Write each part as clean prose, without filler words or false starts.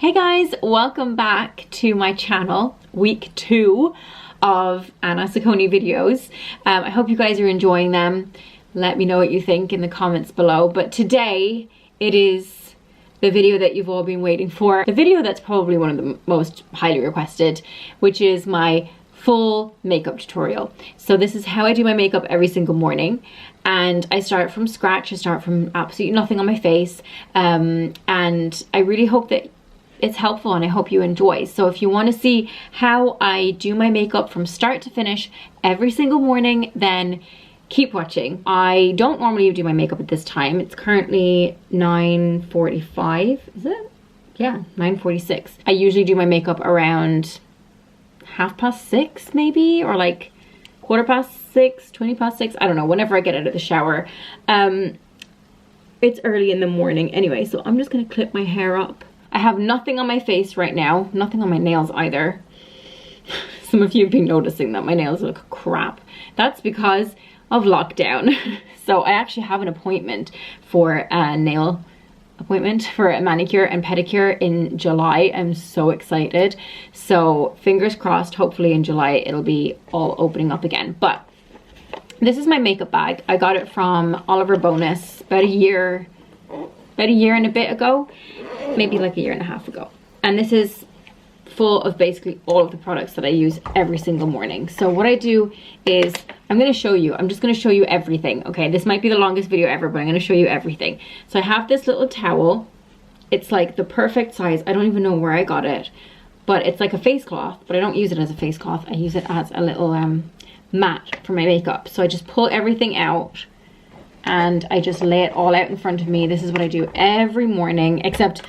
Hey guys, welcome back to my channel, week 2 of Anna Saccone videos. I hope you guys are enjoying them. Let me know what you think in the comments below. But today it is the video that you've all been waiting for. The video that's probably one of the most highly requested, which is my full makeup tutorial. So this is how I do my makeup every single morning. And I start from scratch. I start from absolutely nothing on my face. And I really hope that it's helpful and I hope you enjoy. So if you want to see how I do my makeup from start to finish every single morning, then keep watching. I don't normally do my makeup at this time. It's currently 9:45, is it? Yeah, 9:46. I usually do my makeup around 6:30 maybe, or like 6:15, 6:20. I don't know, whenever I get out of the shower. It's early in the morning anyway, so I'm just gonna clip my hair up. I have nothing on my face right now, nothing on my nails either. Some of you have been noticing that my nails look crap. That's because of lockdown. So I actually have an appointment for a nail appointment for a manicure and pedicure in July. I'm so excited. So fingers crossed, hopefully in July it'll be all opening up again. But this is my makeup bag. I got it from Oliver Bonus about a year and a bit ago, maybe like a year and a half ago. And this is full of basically all of the products that I use every single morning. So what I do is I'm just going to show you everything. Okay, this might be the longest video ever, but I'm going to show you everything. So I have this little towel. It's like the perfect size. I don't even know where I got it, but it's like a face cloth, but I don't use it as a face cloth. I use it as a little mat for my makeup. So I just pull everything out and I just lay it all out in front of me. This is what I do every morning, except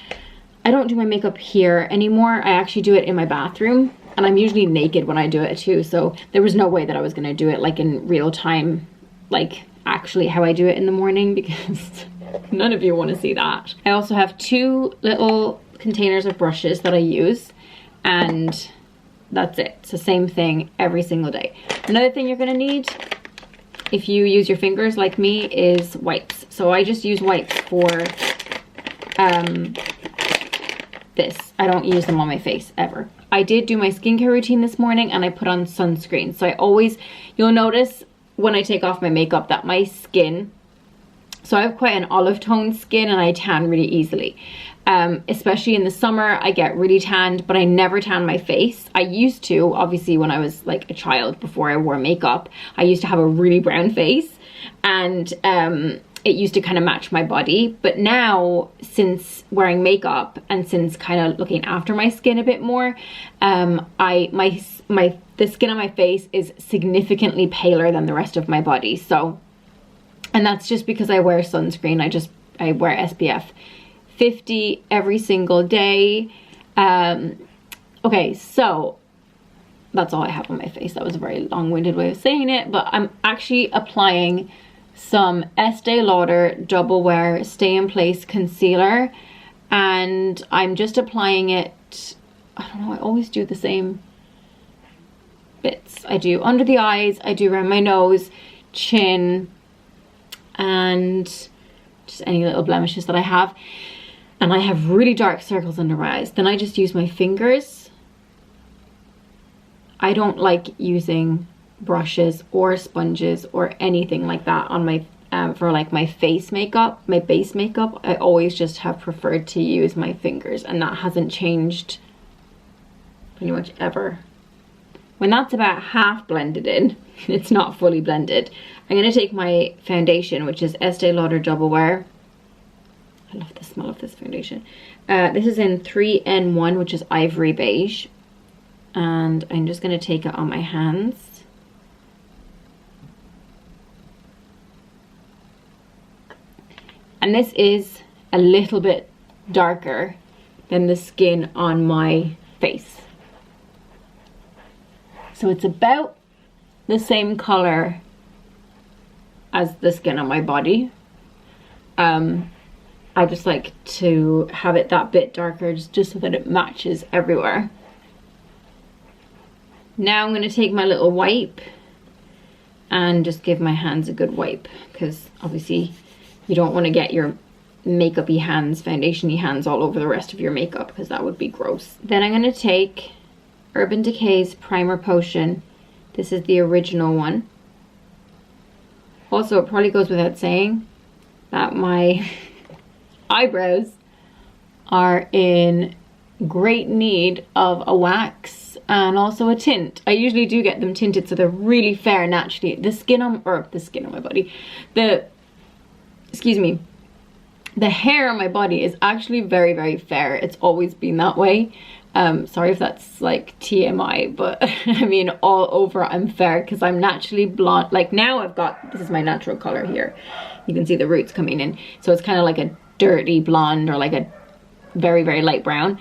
I don't do my makeup here anymore. I actually do it in my bathroom, and I'm usually naked when I do it too, so there was no way that I was gonna do it like in real time, like actually how I do it in the morning, because none of you want to see that. I also have 2 little containers of brushes that I use, and that's it. It's the same thing every single day. Another thing you're gonna need, if you use your fingers like me, is wipes. So I just use wipes for this. I don't use them on my face ever. I did do my skincare routine this morning and I put on sunscreen. So I always, you'll notice when I take off my makeup that my skin, so I have quite an olive tone skin and I tan really easily. Especially in the summer, I get really tanned, but I never tan my face. I used to, obviously when I was like a child before I wore makeup, I used to have a really brown face, and it used to kind of match my body. But now, since wearing makeup and since kind of looking after my skin a bit more, the skin on my face is significantly paler than the rest of my body. So, and that's just because I wear sunscreen. I wear SPF 50 every single day. Okay, so that's all I have on my face. That was a very long-winded way of saying it, but I'm actually applying some Estee Lauder DoubleWear Stay in Place concealer, and I'm just applying it, I don't know, I always do the same bits. I do under the eyes, I do around my nose, chin, and just any little blemishes that I have. And I have really dark circles under my eyes. Then I just use my fingers. I don't like using brushes or sponges or anything like that on my for like my face makeup, my base makeup. I always just have preferred to use my fingers, and that hasn't changed pretty much ever. When that's about half blended in, it's not fully blended, I'm gonna take my foundation, which is Estee Lauder DoubleWear. I love the smell of this foundation. This is in 3N1, which is Ivory Beige. And I'm just going to take it on my hands. And this is a little bit darker than the skin on my face. So it's about the same color as the skin on my body. I just like to have it that bit darker just so that it matches everywhere. Now I'm going to take my little wipe and just give my hands a good wipe, because obviously you don't want to get your makeup-y hands, foundation-y hands all over the rest of your makeup, because that would be gross. Then I'm going to take Urban Decay's Primer Potion. This is the original one. Also, it probably goes without saying that my eyebrows are in great need of a wax and also a tint. I usually do get them tinted so they're really fair naturally. The skin on my body, the hair on my body is actually very, very fair. It's always been that way. Sorry if that's like TMI, but I mean all over I'm fair because I'm naturally blonde. Like now this is my natural color here. You can see the roots coming in. So it's kind of like a dirty blonde or like a very, very light brown.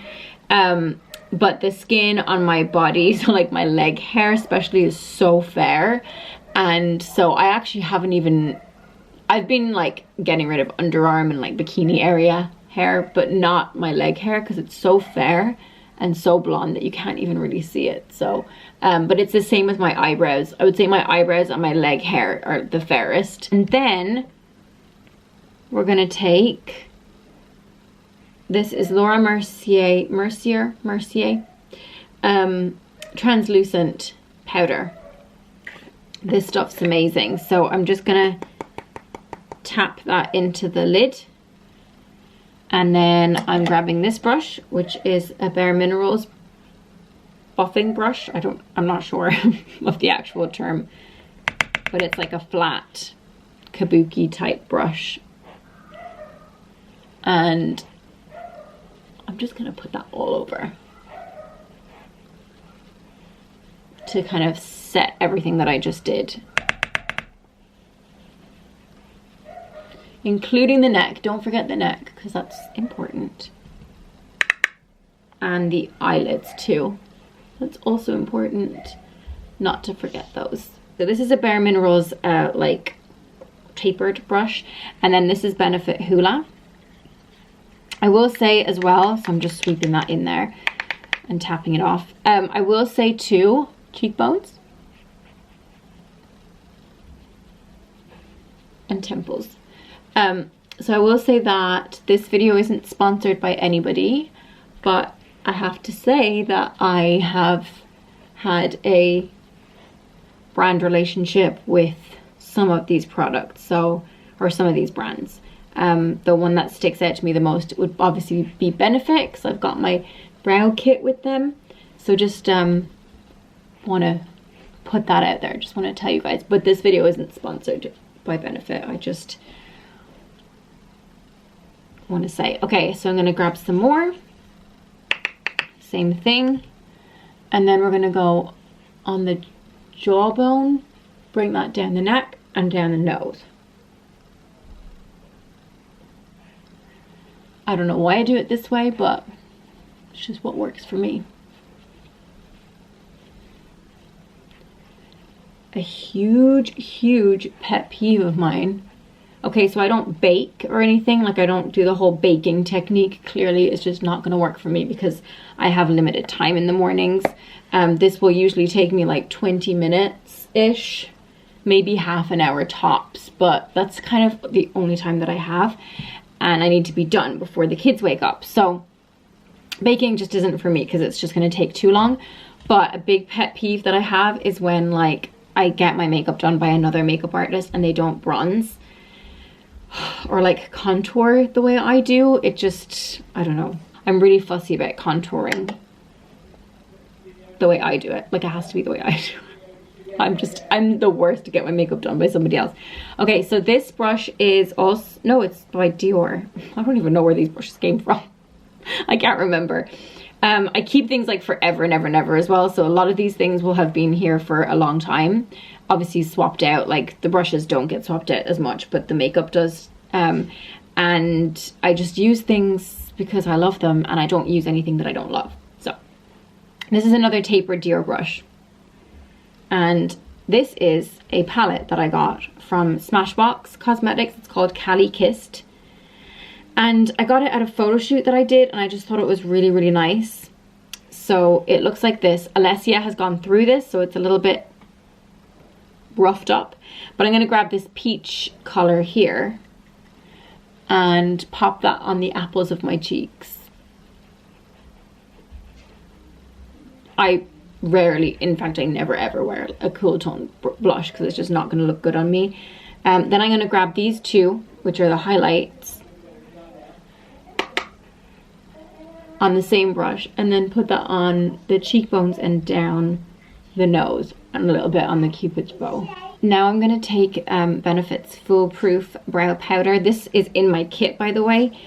But the skin on my body, so like my leg hair especially, is so fair. And so I actually I've been like getting rid of underarm and like bikini area hair, but not my leg hair because it's so fair and so blonde that you can't even really see it. So, but it's the same with my eyebrows. I would say my eyebrows and my leg hair are the fairest. And then we're gonna take, this is Laura Mercier translucent powder. This stuff's amazing. So I'm just gonna tap that into the lid, and then I'm grabbing this brush, which is a Bare Minerals buffing brush. I'm not sure of the actual term, but it's like a flat kabuki type brush, and I'm just gonna put that all over to kind of set everything that I just did, including the neck. Don't forget the neck because that's important, and the eyelids too. That's also important not to forget those. So this is a Bare Minerals like tapered brush, and then this is Benefit Hoola. I will say as well, so I'm just sweeping that in there and tapping it off. I will say too, cheekbones and temples. So I will say that this video isn't sponsored by anybody, but I have to say that I have had a brand relationship with some of these products, or some of these brands. The one that sticks out to me the most would obviously be Benefit, because I've got my brow kit with them. So just want to put that out there. Just want to tell you guys. But this video isn't sponsored by Benefit. I just want to say. Okay, so I'm going to grab some more. Same thing. And then we're going to go on the jawbone, bring that down the neck and down the nose. I don't know why I do it this way, but it's just what works for me. A huge pet peeve of mine. Okay, so I don't bake or anything, like I don't do the whole baking technique. Clearly it's just not going to work for me because I have limited time in the mornings. This will usually take me like 20 minutes ish, maybe half an hour tops, but that's kind of the only time that I have, and I need to be done before the kids wake up. So baking just isn't for me because it's just going to take too long. But a big pet peeve that I have is when like I get my makeup done by another makeup artist and they don't bronze or like contour the way I do. It just, I don't know. I'm really fussy about contouring the way I do it. Like it has to be the way I do it. I'm the worst to get my makeup done by somebody else. Okay, so this brush is also, no, it's by Dior. I don't even know where these brushes came from. I can't remember. I keep things like forever and ever and ever as well. So a lot of these things will have been here for a long time. Obviously swapped out, like the brushes don't get swapped out as much, but the makeup does. And I just use things because I love them and I don't use anything that I don't love. So this is another tapered Dior brush. And this is a palette that I got from Smashbox Cosmetics. It's called Cali Kissed. And I got it at a photo shoot that I did and I just thought it was really, really nice. So it looks like this. Alessia has gone through this, so it's a little bit roughed up. But I'm going to grab this peach color here. and pop that on the apples of my cheeks. I rarely, in fact I never ever wear a cool tone blush because it's just not going to look good on me. Then I'm going to grab these two, which are the highlights, on the same brush, and then put that on the cheekbones and down the nose and a little bit on the Cupid's bow. Now I'm going to take Benefit's Foolproof Brow Powder. This is in my kit, by the way.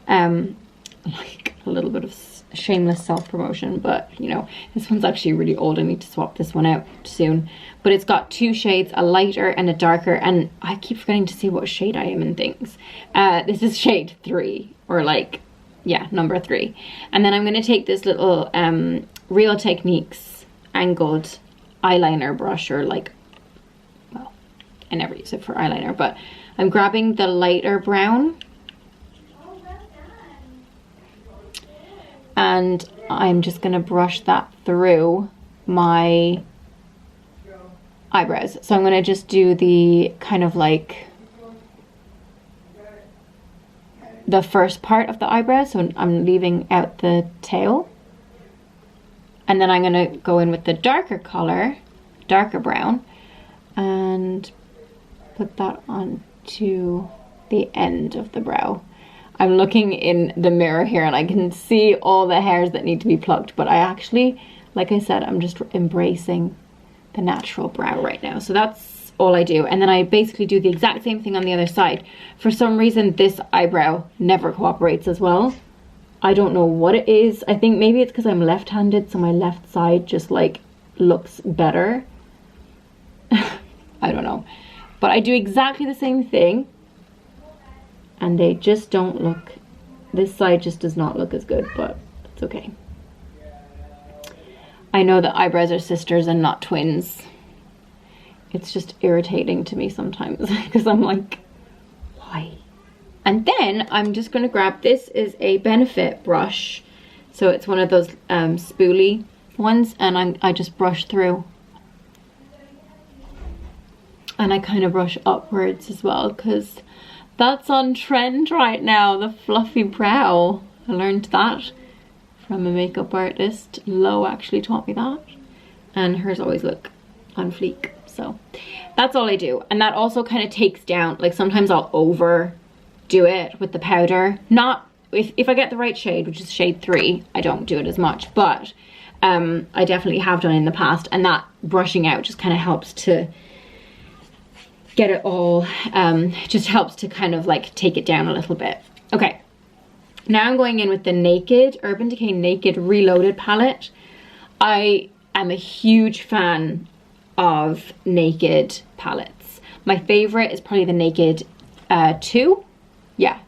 Like a little bit of shameless self-promotion, but you know, this one's actually really old. I need to swap this one out soon. But it's got two shades, a lighter and a darker, and I keep forgetting to see what shade I am in things. This is shade 3, or like, yeah, number 3. And then I'm going to take this little Real Techniques angled eyeliner brush, or like, well, I never use it for eyeliner, but I'm grabbing the lighter brown, and I'm just going to brush that through my eyebrows. So I'm going to just do the kind of like the first part of the eyebrow, so I'm leaving out the tail, and then I'm going to go in with the darker color, darker brown, and put that onto the end of the brow. I'm looking in the mirror here and I can see all the hairs that need to be plucked, but I actually, like I said, I'm just embracing the natural brow right now. So that's all I do. And then I basically do the exact same thing on the other side. For some reason, this eyebrow never cooperates as well. I don't know what it is. I think maybe it's because I'm left-handed, so my left side just like looks better. I don't know. But I do exactly the same thing, and they just don't look, this side just does not look as good, but it's okay. I know that eyebrows are sisters and not twins. It's just irritating to me sometimes because I'm like, why? And then I'm just going to grab, this is a Benefit brush. So it's one of those spoolie ones, and I just brush through. And I kind of brush upwards as well because that's on trend right now, the fluffy brow. I learned that from a makeup artist. Lo actually taught me that. And hers always look on fleek. So that's all I do. And that also kind of takes down, like sometimes I'll overdo it with the powder. Not, if I get the right shade, which is shade 3, I don't do it as much. But I definitely have done in the past. And that brushing out just kind of helps to get it all, just helps to kind of like take it down a little bit. Okay, now I'm going in with the Urban Decay Naked Reloaded palette. I am a huge fan of Naked palettes. My favorite is probably the Naked 2. Yeah,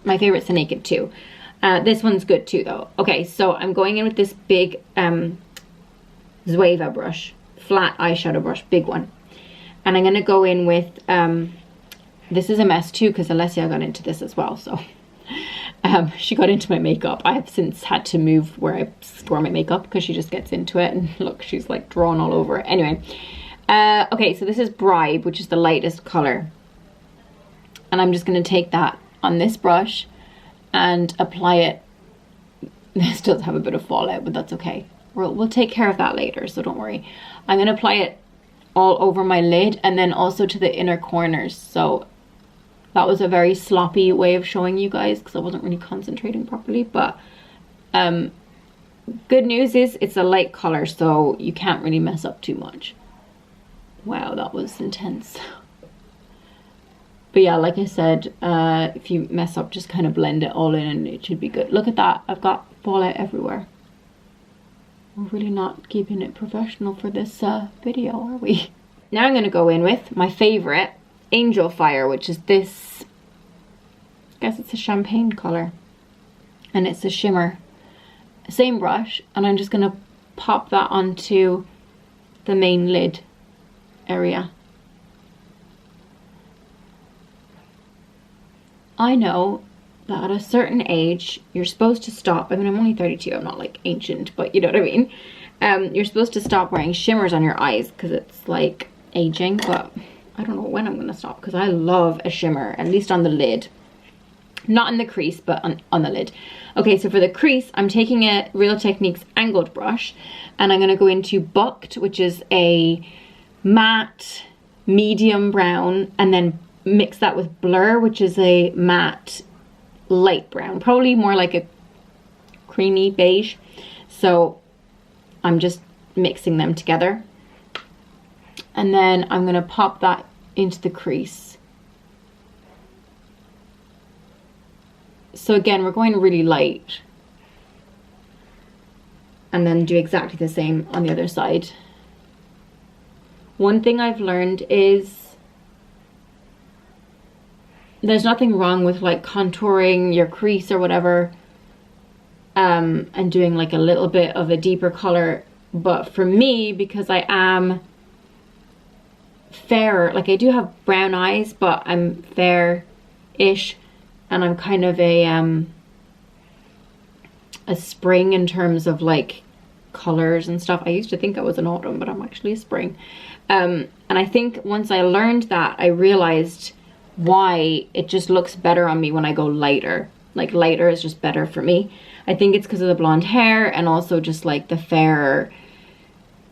my favorite's the Naked 2. This one's good too though. Okay, so I'm going in with this big Zoeva brush, flat eyeshadow brush, big one. And I'm going to go in with, this is a mess too because Alessia got into this as well. So she got into my makeup. I have since had to move where I store my makeup because she just gets into it. And look, she's like drawn all over it. Anyway, okay, so this is Bribe, which is the lightest color. And I'm just going to take that on this brush and apply it. This does have a bit of fallout, but that's okay. We'll take care of that later, so don't worry. I'm going to apply it all over my lid and then also to the inner corners. So that was a very sloppy way of showing you guys because I wasn't really concentrating properly, but good news is it's a light color, so you can't really mess up too much. Wow, that was intense. But yeah, like I said, if you mess up, just kind of blend it all in and it should be good. Look at that, I've got fallout everywhere. We're really not keeping it professional for this video, are we? Now I'm going to go in with my favorite, Angel Fire, which is this, I guess it's a champagne color. And it's a shimmer. Same brush, and I'm just going to pop that onto the main lid area. I know that at a certain age you're supposed to stop. I mean, I'm only 32, I'm not like ancient, but you know what I mean. You're supposed to stop wearing shimmers on your eyes because it's like aging, but I don't know when I'm gonna stop because I love a shimmer, at least on the lid. Not in the crease, but on the lid. Okay, so for the crease, I'm taking a Real Techniques angled brush, and I'm gonna go into Bucked, which is a matte medium brown, and then mix that with Blur, which is a matte light brown, probably more like a creamy beige. So I'm just mixing them together, and then I'm gonna pop that into the crease. So again, we're going really light, and then do exactly the same on the other side. One thing I've learned is there's nothing wrong with like contouring your crease or whatever, and doing like a little bit of a deeper color. But for me, because I am fairer, like I do have brown eyes, but I'm fair-ish, and I'm kind of a spring in terms of like colors and stuff. I used to think I was an autumn, but I'm actually a spring. And I think once I learned that, I realized why it just looks better on me when I go lighter. Like lighter is just better for me. I think it's because of the blonde hair, and also just like the fairer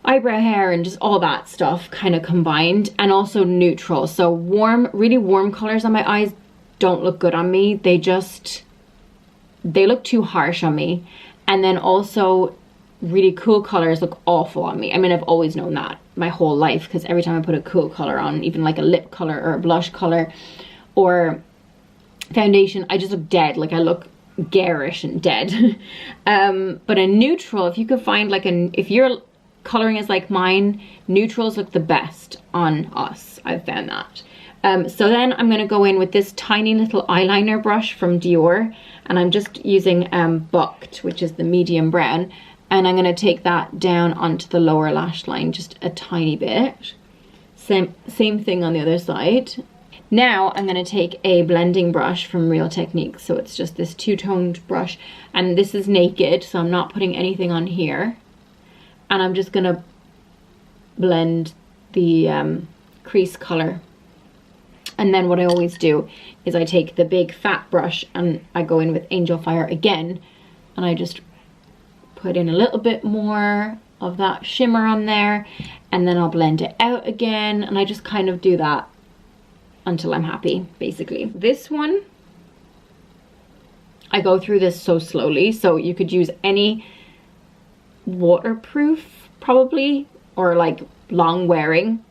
eyebrow hair and just all that stuff kind of combined, and also neutral. So warm, really warm colors on my eyes don't look good on me. They look too harsh on me. And then also really cool colors look awful on me. I mean, I've always known that my whole life, because every time I put a cool color on, even like a lip color or a blush color or foundation, I just look dead. Like I look garish and dead. But a neutral, if you could find like if your coloring is like mine, neutrals look the best on us. I've found that. So then I'm going to go in with this tiny little eyeliner brush from Dior, and I'm just using Bucked, which is the medium brown, and I'm going to take that down onto the lower lash line just a tiny bit. Same thing on the other side. Now I'm going to take a blending brush from Real Techniques, so it's just this two-toned brush, and this is naked, so I'm not putting anything on here, and I'm just going to blend the crease color. And then what I always do is I take the big fat brush and I go in with Angel Fire again, and I just put in a little bit more of that shimmer on there, and then I'll blend it out again, and I just kind of do that until I'm happy, basically. This one, I go through this so slowly, so you could use any waterproof probably, or like long wearing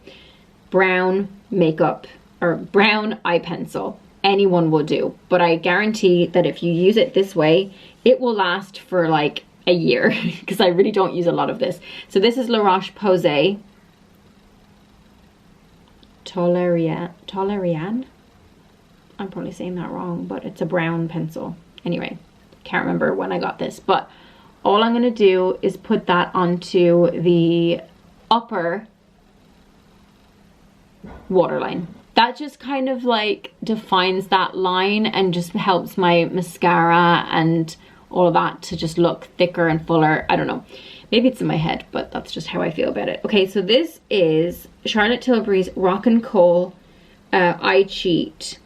brown makeup or brown eye pencil. Anyone will do, but I guarantee that if you use it this way, it will last for like a year, because I really don't use a lot of this. So this is La Roche-Posay Tolerian. I'm probably saying that wrong, but it's a brown pencil. Anyway, can't remember when I got this, but all I'm gonna do is put that onto the upper waterline. That just kind of like defines that line and just helps my mascara and all of that to just look thicker and fuller. I don't know, maybe it's in my head, but that's just how I feel about it. Okay, so this is Charlotte Tilbury's Rock and Coal Eye Cheat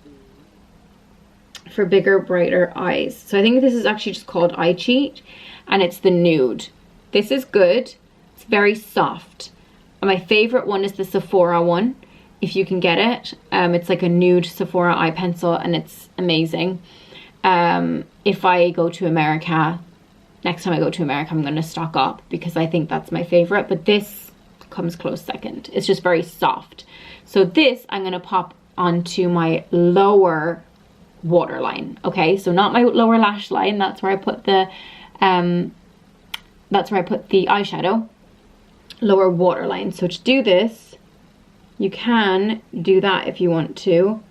for bigger, brighter eyes. So I think this is actually just called Eye Cheat, and it's the nude. This is good. It's very soft. My favorite one is the Sephora one, if you can get it. It's like a nude Sephora eye pencil, and it's amazing. If I go to America, next time I go to America, I'm going to stock up, because I think that's my favorite, but this comes close second. It's just very soft. So this I'm going to pop onto my lower waterline. Okay, so not my lower lash line. That's where I put the eyeshadow. Lower waterline. So to do this, you can do that if you want to,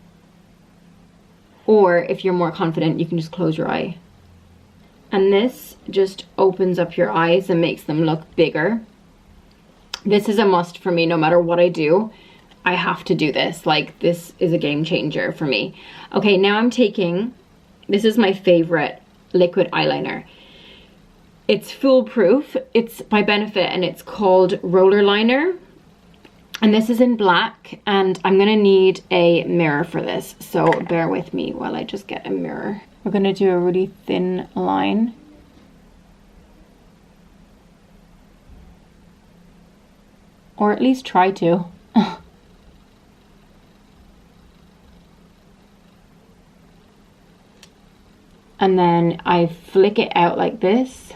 or if you're more confident, you can just close your eye. And this just opens up your eyes and makes them look bigger. This is a must for me. No matter what I do, I have to do this. Like, this is a game changer for me. Okay, now I'm taking, this is my favorite liquid eyeliner. It's foolproof. It's by Benefit, and it's called Roller Liner. And this is in black, and I'm gonna need a mirror for this. So bear with me while I just get a mirror. We're going to do a really thin line. Or at least try to. And then I flick it out like this.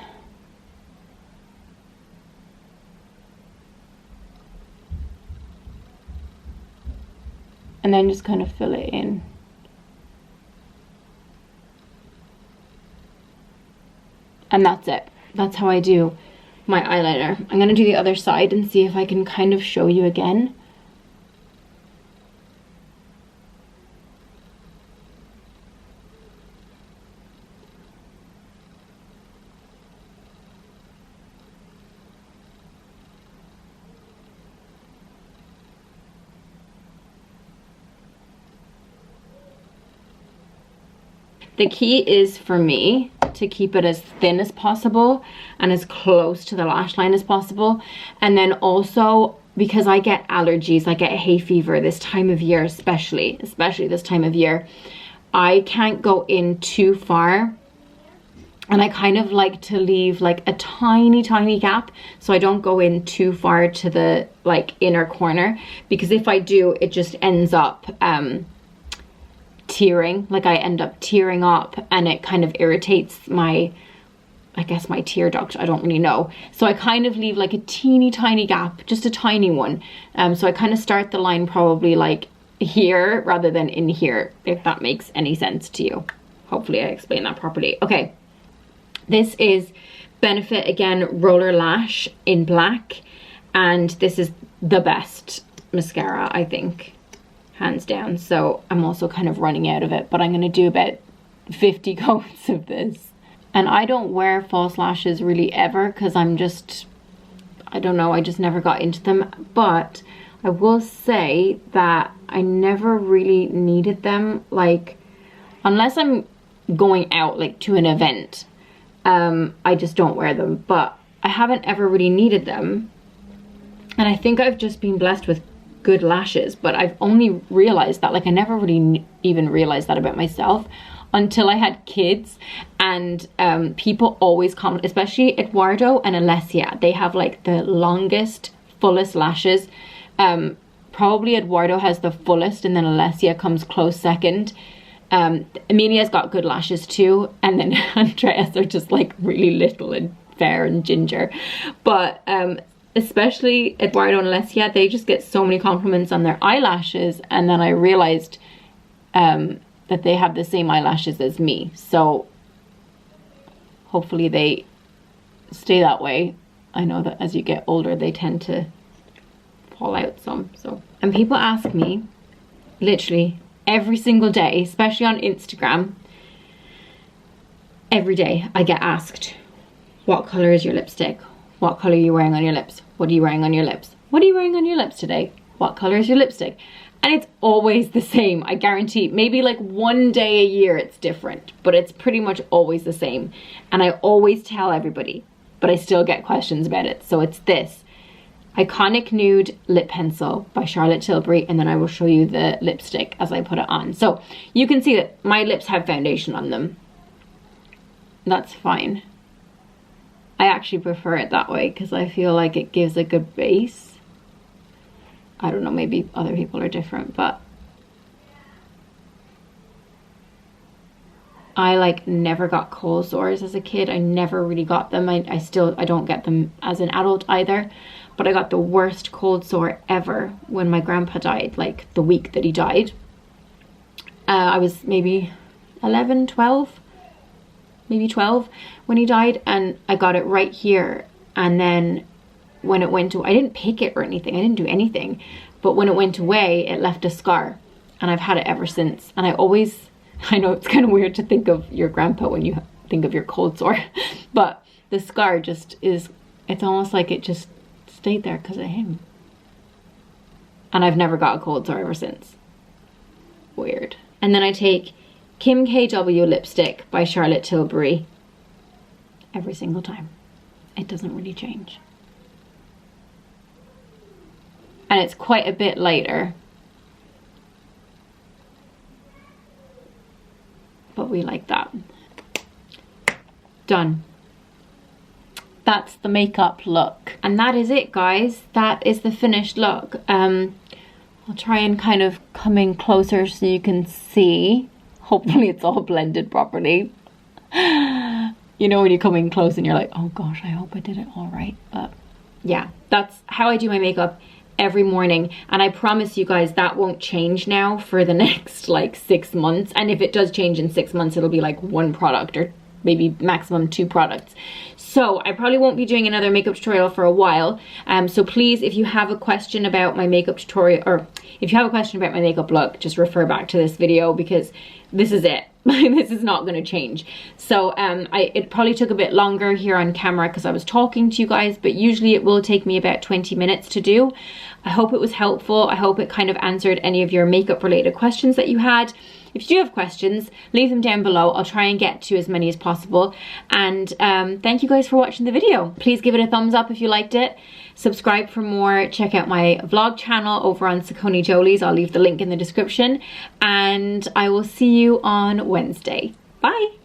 And then just kind of fill it in. And that's it. That's how I do my eyeliner. I'm going to do the other side and see if I can kind of show you again. The key is for me to keep it as thin as possible and as close to the lash line as possible. And then also, because I get allergies, I get hay fever this time of year, especially this time of year, I can't go in too far. And I kind of like to leave like a tiny gap so I don't go in too far to the like inner corner, because if I do, it just ends up tearing, like I end up tearing up, and it kind of irritates my, I guess, my tear duct. I don't really know. So I kind of leave like a teeny tiny gap, just a tiny one. So I kind of start the line probably like here rather than in here, if that makes any sense to you. Hopefully I explained that properly. Okay, this is Benefit, again, Roller Lash in black, and this is the best mascara, I think, hands down. So I'm also kind of running out of it, but I'm going to do about 50 coats of this. And I don't wear false lashes really ever, because I'm just, I don't know, I just never got into them. But I will say that I never really needed them, like, unless I'm going out like to an event, I just don't wear them. But I haven't ever really needed them, and I think I've just been blessed with good lashes. But I've only realized that, like, I never really even realized that about myself until I had kids. And people always comment, especially Eduardo and Alessia, they have like the longest, fullest lashes. Probably Eduardo has the fullest, and then Alessia comes close second. Amelia's got good lashes too, and then Andreas are just like really little and fair and ginger. But especially Eduardo and Alessia, they just get so many compliments on their eyelashes, and then I realized that they have the same eyelashes as me. So hopefully they stay that way. I know that as you get older they tend to fall out some. So, and people ask me literally every single day, especially on Instagram, every day I get asked, what color is your lipstick? What color are you wearing on your lips? What are you wearing on your lips? What are you wearing on your lips today? What color is your lipstick? And it's always the same, I guarantee. Maybe like one day a year it's different, but it's pretty much always the same. And I always tell everybody, but I still get questions about it. So it's this Iconic Nude Lip Pencil by Charlotte Tilbury, and then I will show you the lipstick as I put it on. So you can see that my lips have foundation on them. That's fine. I actually prefer it that way because I feel like it gives a good base. I don't know, maybe other people are different, but I like never got cold sores as a kid. I never really got them. I don't get them as an adult either. But I got the worst cold sore ever when my grandpa died, like the week that he died. I was maybe 11, 12, maybe 12 when he died, and I got it right here. And then when it went away, I didn't pick it or anything, I didn't do anything, but when it went away, it left a scar, and I've had it ever since. And I know it's kind of weird to think of your grandpa when you think of your cold sore, but the scar just is, it's almost like it just stayed there because of him. And I've never got a cold sore ever since. Weird. And then I take Kim KW lipstick by Charlotte Tilbury every single time. It doesn't really change. And it's quite a bit lighter, but probably like that. Done. That's the makeup look. And that is it, guys. That is the finished look. I'll try and kind of come in closer so you can see. Hopefully it's all blended properly. You know when you come in close and you're like, oh gosh, I hope I did it all right. But yeah, that's how I do my makeup every morning, and I promise you guys that won't change now for the next like 6 months. And if it does change in 6 months, it'll be like 1 product or maybe maximum 2 products. So I probably won't be doing another makeup tutorial for a while. So please, if you have a question about my makeup tutorial, or if you have a question about my makeup look, just refer back to this video, because this is it. This is not going to change. So it probably took a bit longer here on camera because I was talking to you guys, but usually it will take me about 20 minutes to do. I hope it was helpful. I hope it kind of answered any of your makeup related questions that you had. If you do have questions, leave them down below. I'll try and get to as many as possible. And thank you guys for watching the video. Please give it a thumbs up if you liked it. Subscribe for more. Check out my vlog channel over on Saucony Jolie's. I'll leave the link in the description. And I will see you on Wednesday. Bye.